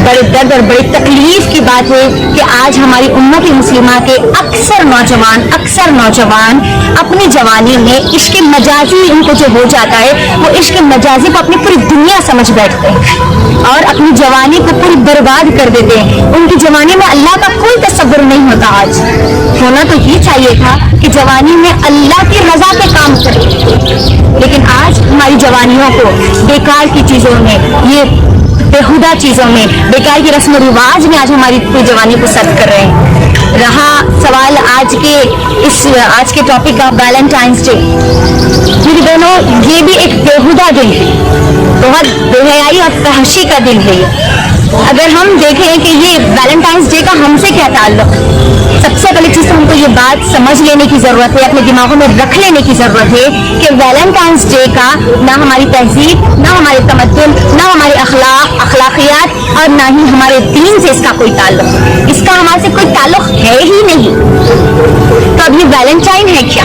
बड़े दर्द और बड़ी तकलीफ की बात है कि आज हमारी उम्मत मुस्लिमा के अक्सर नौजवान अपनी जवानी में इश्क मजाजी उनको जो हो जाता है वो इश्क मजाजी को अपनी पूरी दुनिया समझ बैठते हैं और अपनी जवानी को पूरी बर्बाद कर देते हैं। उनकी जवानी में अल्लाह का कोई तसव्वुर नहीं होता। आज होना तो ये चाहिए था कि जवानी में अल्लाह की रजा पे काम करें, लेकिन आज हमारी जवानियों को बेकार की चीजों में, ये बेहुदा चीजों में, बेकार की रस्म रिवाज में आज हमारी पूरी जवानी को सर्व कर रहे हैं। रहा सवाल आज के टॉपिक का वैलेंटाइंस डे, मेरी बहनों ये भी एक बेहुदा दिन है, बहुत बेहयाई और फहशी का दिन है ये। अगर हम देखें कि ये वैलेंटाइंस डे का हमसे क्या ताल्लुक, सबसे पहली चीज तो हमको ये बात समझ लेने की जरूरत है, अपने दिमागों में रख लेने की जरूरत है कि वैलेंटाइंस डे का ना हमारी तहजीब, ना हमारे तमद्दुन, ना हमारे अखलाकियात और ना ही हमारे दीन से इसका कोई ताल्लुक, इसका हमारे से कोई ताल्लुक है ही नहीं। तो अब ये वैलेंटाइन है क्या?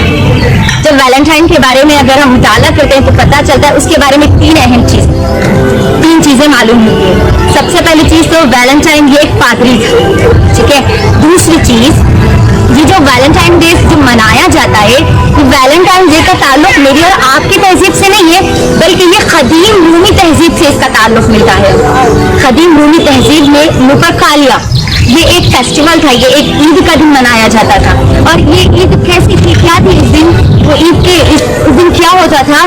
जब वैलेंटाइन के बारे में अगर हम मुताला करते हैं तो पता चलता है उसके बारे में तीन चीजें मालूम होती है। सबसे पहली चीज तो वैलेंटाइन ये एक पादरी था, ठीक है। दूसरी चीज, ये जो वैलेंटाइन डे जो मनाया जाता है, वैलेंटाइन डे का ताल्लुक मेरी और आपकी तहजीब से नहीं है, बल्कि ये खदीम रूमी तहजीब से इसका ताल्लुक मिलता है। खदीम रूमी तहजीब में लुपरकालिया ये एक फेस्टिवल था, ये एक ईद का दिन मनाया जाता था। और ये ईद कैसी थी, क्या थी इस दिन? वो ईद के इस दिन क्या होता था,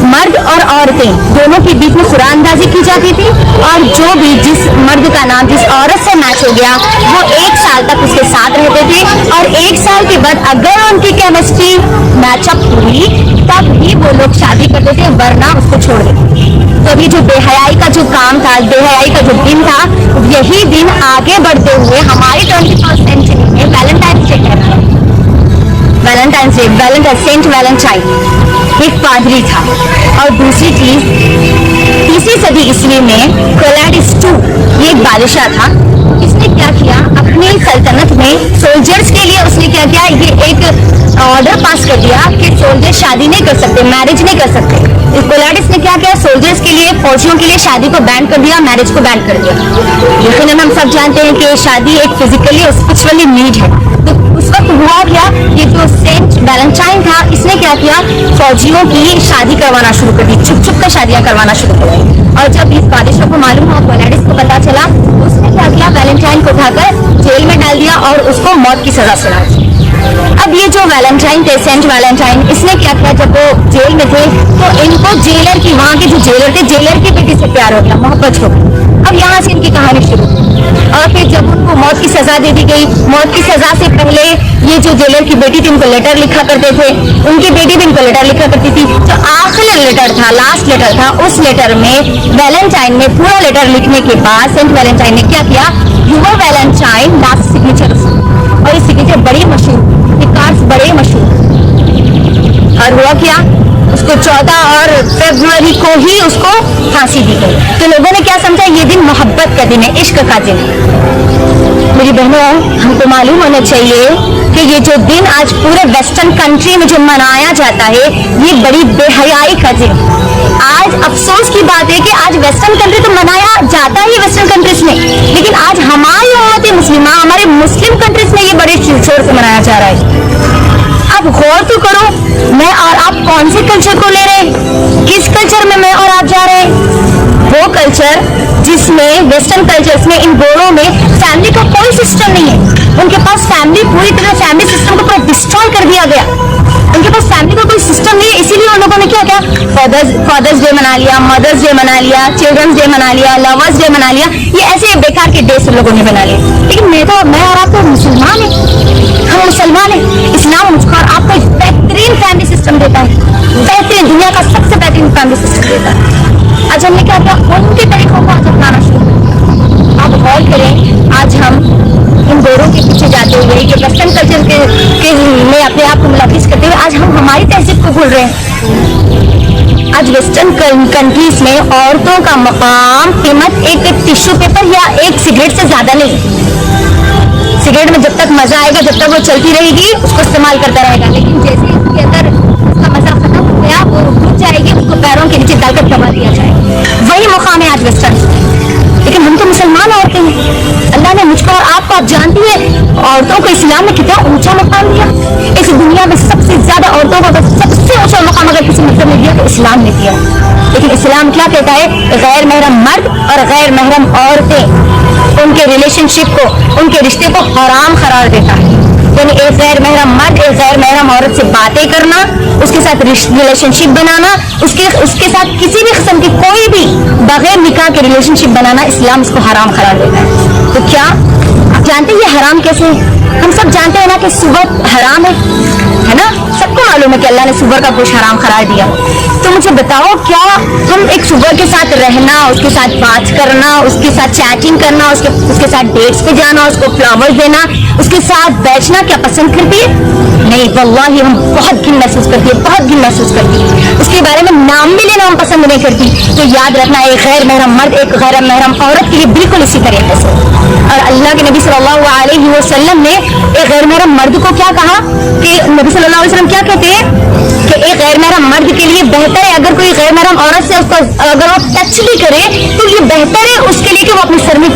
मर्द और औरतें दोनों के बीच में कुरानंदाजी की जाती थी, और जो भी जिस मर्द का नाम जिस औरत से मैच हो गया वो 1 साल तक उसके साथ रहते थे, और 1 साल के बाद अगर उनकी केमिस्ट्री मैचअप हुई तब ही वो लोग शादी करते थे, वरना उसको छोड़ देते। तो अभी जो बेहयाई का जो काम था, बेहयाई का जो दिन था, यही दिन आगे बढ़ते हुए हमारी 21st सेंचुरी में वैलेंटाइंस डे कहना है। वैलेंटाइंस डे, सेंट वैलेंटाइन एक पादरी था। और दूसरी चीज, 3वीं सदी ईस्वी में क्लैडिस II ये एक बादशाह था। इसने क्या किया, अपनी सल्तनत में सोल्जर्स के लिए उसने क्या किया, ये एक ऑर्डर पास कर दिया कि सोल्जर शादी नहीं कर सकते, मैरिज नहीं कर सकते। क्लैडिस ने क्या किया, सोल्जर्स के लिए, फौजियों के लिए शादी को बैन कर दिया, मैरिज को बैन कर दिया। लेकिन हम सब जानते हैं कि शादी एक फिजिकली और स्पिरिचुअली नीड है। तो उस वक्त हुआ क्या, ये जो सेंट वैलेंटाइन था इसने क्या किया, फौजियों की शादी करवाना शुरू कर दी, छुप छुप कर शादियां करवाना शुरू कर दी। और जब इस बादशाह को मालूम हुआ, क्लैडिस को पता चला, उसने क्या किया, वैलेंटाइन को उठाकर जेल में डाल दिया और उसको मौत की सजा सुना दी। अब ये जो वैलेंटाइन थे, सेंट वैलेंटाइन, इसने क्या किया, जब वो जेल में थे तो इनको जेलर की, वहाँ के जो जेलर थे, जेलर की बेटी से प्यार हो गया, मोहब्बत हो गई। अब यहाँ से इनकी कहानी शुरू। और फिर जब उनको मौत की सजा दे दी गई, मौत की सजा से पहले ये जो जेलर की बेटी थी उनको लेटर लिखा करते थे, उनकी बेटी भी इनको लेटर लिखा करती थी। जो आखिरी लेटर था, लास्ट लेटर था, उस लेटर में वैलेंटाइन ने पूरा लेटर लिखने के बाद सेंट वैलेंटाइन ने क्या किया, यूवर वैलेंटाइन लास्ट सिग्नेचर, और ये सिग्नेचर बड़ी मशहूर, ये कार्ड्स बड़े मशहूर। और हुआ क्या, उसको 14 और फरवरी को ही उसको फांसी दी गई। तो लोगों ने क्या समझा, ये दिन मोहब्बत का दिन है, इश्क का दिन है। मेरी बहनों, हमको मालूम होना चाहिए कि ये जो दिन आज पूरे वेस्टर्न कंट्री में जो मनाया जाता है, ये बड़ी बेहयाई का दिन। आज अफसोस की बात है कि आज वेस्टर्न कंट्री तो मनाया जाता ही वेस्टर्न कंट्रीज में, लेकिन आज हमारी उम्मत मुस्लिमा, हमारे मुस्लिम कंट्रीज में ये बड़े शोर से मनाया जा रहा है। अब गौर तो करो, मैं और आप कौन से कल्चर को ले रहे हैं, किस कल्चर में मैं और आप जा रहे हैं? वो कल्चर जिसमें, वेस्टर्न कल्चर्स में, इन गोरों में फैमिली का कोई सिस्टम नहीं है। उनके पास फैमिली, पूरी तरह फैमिली सिस्टम को पूरा डिस्ट्रॉय कर दिया गया। उनके पास फैमिली का कोई सिस्टम नहीं है, इसीलिए उन लोगों ने क्या किया, फादर्स डे मना लिया, मदर्स डे मना लिया, चिल्ड्रंस डे मना लिया, लवर्स डे मना लिया। ये ऐसे बेकार के डेज लोगों ने बना लिए। लेकिन मैं और आप तो मुसलमान है, हम मुसलमान है। इस्लाम मुझको और आपको एक बेहतरीन फैमिली सिस्टम देता है, बेहतरीन, दुनिया का सबसे बेहतरीन फैमिली सिस्टम देता है। आज हमने क्या किया, उनके तरीकों को आज अपनाना शुरू किया। आप गौर करें, आज हम इन गोरों के पीछे जाते हुए, ये वेस्टर्न कल्चर के में अपने आप को मुलाकिस करते हुए आज हम हमारी तहजीब को भूल रहे हैं। आज वेस्टर्न कंट्रीज में औरतों का मकाम, कीमत एक टिश्यू पेपर या एक सिगरेट से ज्यादा नहीं। सिगरेट में जब तक मजा आएगा, जब तक वो चलती रहेगी, उसको इस्तेमाल करता रहेगा, लेकिन जैसे इसके अंदर उसका मजा खत्म हो गया, वो रुक जाएगी, उसको पैरों के नीचे डालकर दबा दिया जाएगा। वही मुकाम है आज वेस्टर्न। लेकिन हम तो मुसलमान और آپ جانتی ہیں عورتوں کو اسلام نے کتنا اونچا مقام دیا. اس دنیا میں سب سے زیادہ عورتوں کو سب سے اونچا مقام اگر کسی مطلب نے دیا تو اسلام نے دیا. لیکن اسلام کیا کہتا ہے؟ غیر محرم مرد اور غیر محرم عورتیں ان کے ریلیشن شپ کو, ان کے رشتے کو حرام قرار دیتا ہے. یعنی ایک غیر محرم مرد ایک غیر محرم عورت سے باتیں کرنا, اس کے ساتھ ریلیشن شپ بنانا, اس کے ساتھ کسی بھی قسم کی کوئی بھی بغیر نکاح کے ریلیشن شپ بنانا, اسلام اس کو حرام قرار دیتا ہے. تو کیا آپ جانتے ہیں یہ حرام کیسے ہے؟ ہم سب جانتے ہیں نا کہ سور حرام ہے نا, سب کو معلوم ہے کہ اللہ نے سور کا گوشت حرام قرار دیا. تو مجھے بتاؤ کیا ہم ایک سور کے ساتھ رہنا, اس کے ساتھ بات کرنا, اس کے ساتھ چیٹنگ کرنا, اس کے ساتھ ڈیٹس پہ جانا, اس کو فلاورز دینا, اس کے ساتھ بیٹھنا کیا پسند کرتی ہے؟ نہیں, واللہ ہم بہت گھن محسوس کرتی ہے, بہت گھن محسوس کرتی ہے. اس کے بارے میں نام بھی لینا ہم پسند نہیں کرتی. تو یاد رکھنا ایک غیر محرم مرد ایک غیر محرم عورت کے لیے بالکل اسی طریقے سے. اور اللہ کے نبی صلی اللہ علیہ وسلم نے ایک غیر محرم مرد کو کیا کہا کہ نبی صلی اللہ علیہ وسلم کیا کہتے ہیں کہ ایک غیر محرم مرد کے لیے بہتر ہے اگر کوئی غیر محرم عورت سے اس کو اگر وہ ٹچ بھی کرے تو یہ بہتر ہے اس کے لیے کہ وہ اپنے سر میں